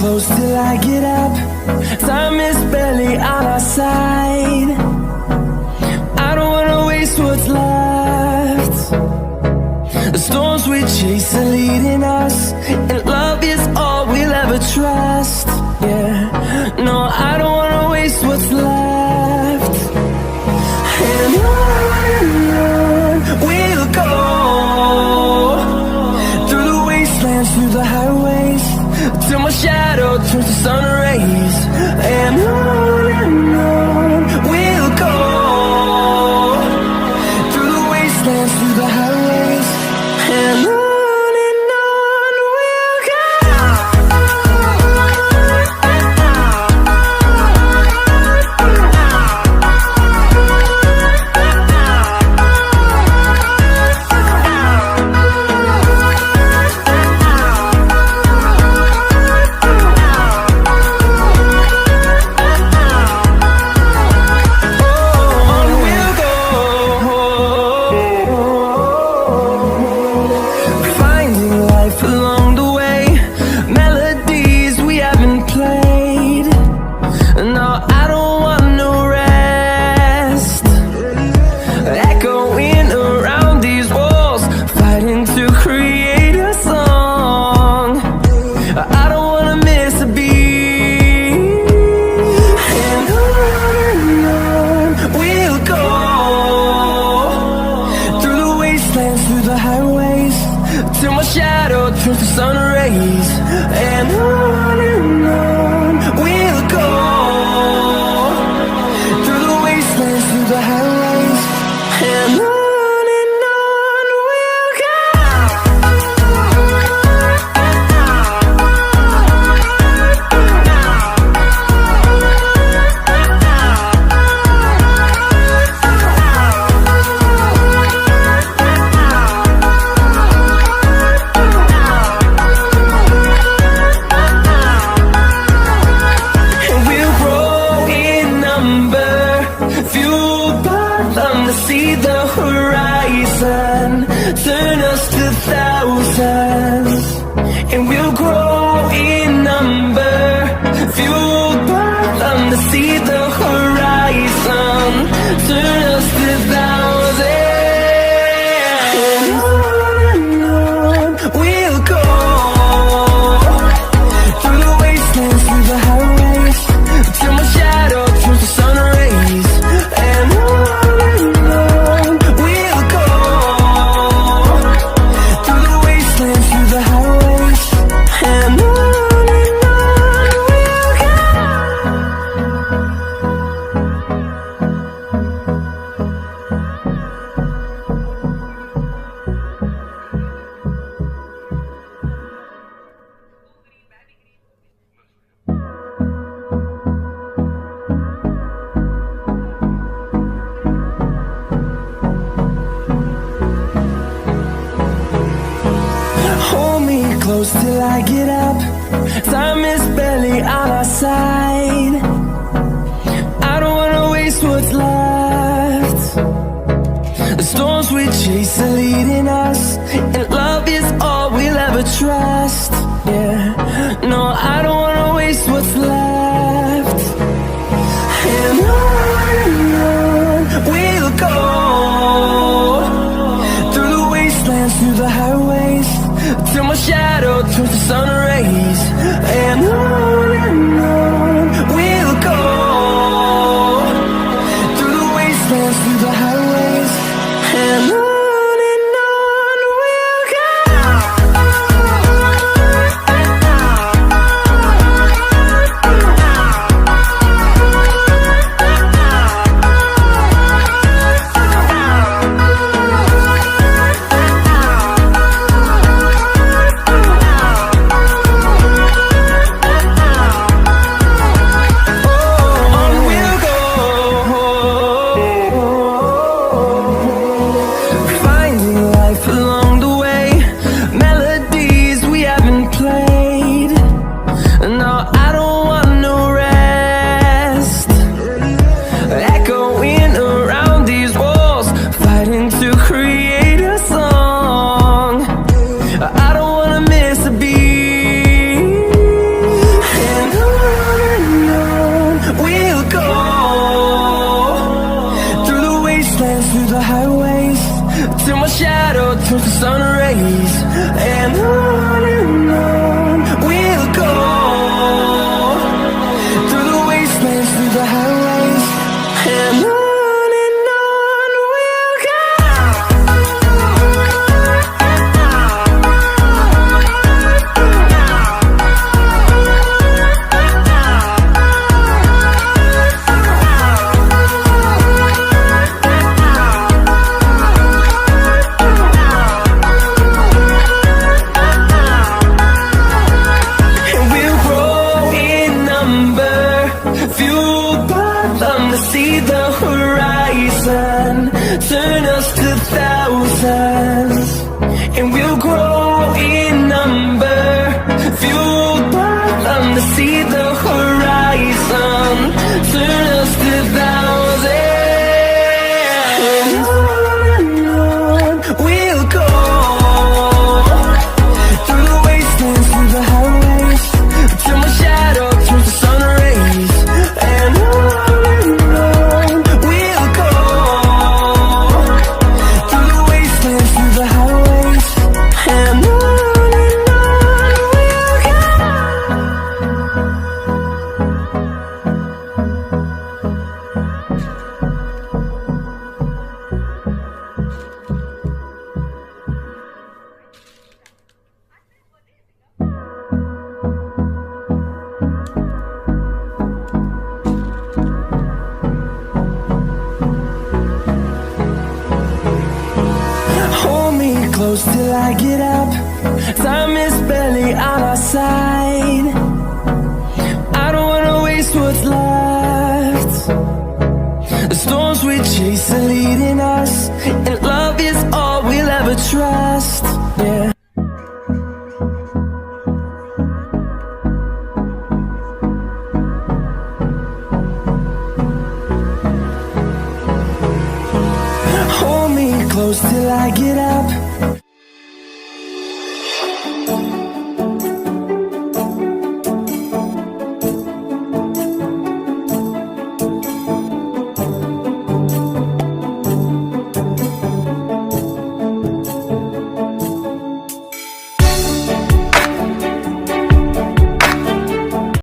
Close till I get up. Time is barely on our side. I don't wanna waste what's left. The storms we chase are leading us, and love is all we'll ever trust. Yeah, no, I don't wanna waste what's left. And on we'll go, through the wastelands, through the highways, till my shadow turns to sun rays. And on we'll go, through the wastelands, through the highways, and on we'll go. Till I get up, time is barely on our side. I don't wanna waste what's left. The storms we chase are leading us, and love is all we'll ever trust. Yeah, no, I don't wanna waste what's left. And on we'll go, through the wastelands, through the highways, till my shadow turns to sun rays. And on we'll go, through the wastelands, through the highways, and on we'll go. rays, and on we'll go, through the wastelands, through the highways, and on we'll go. See the horizon, turn us to thousands, and we'll grow in number, fueled by them to see the horizon, turn us to thousands, and on we'll go, through the wastelands, through the highways, till my shadow turns to sun rays, and on close till I get up. Time is barely on our side. I don't wanna waste what's left. The storms we chase are leading us, and love is all we'll ever trust. Yeah. Hold me close till I get up.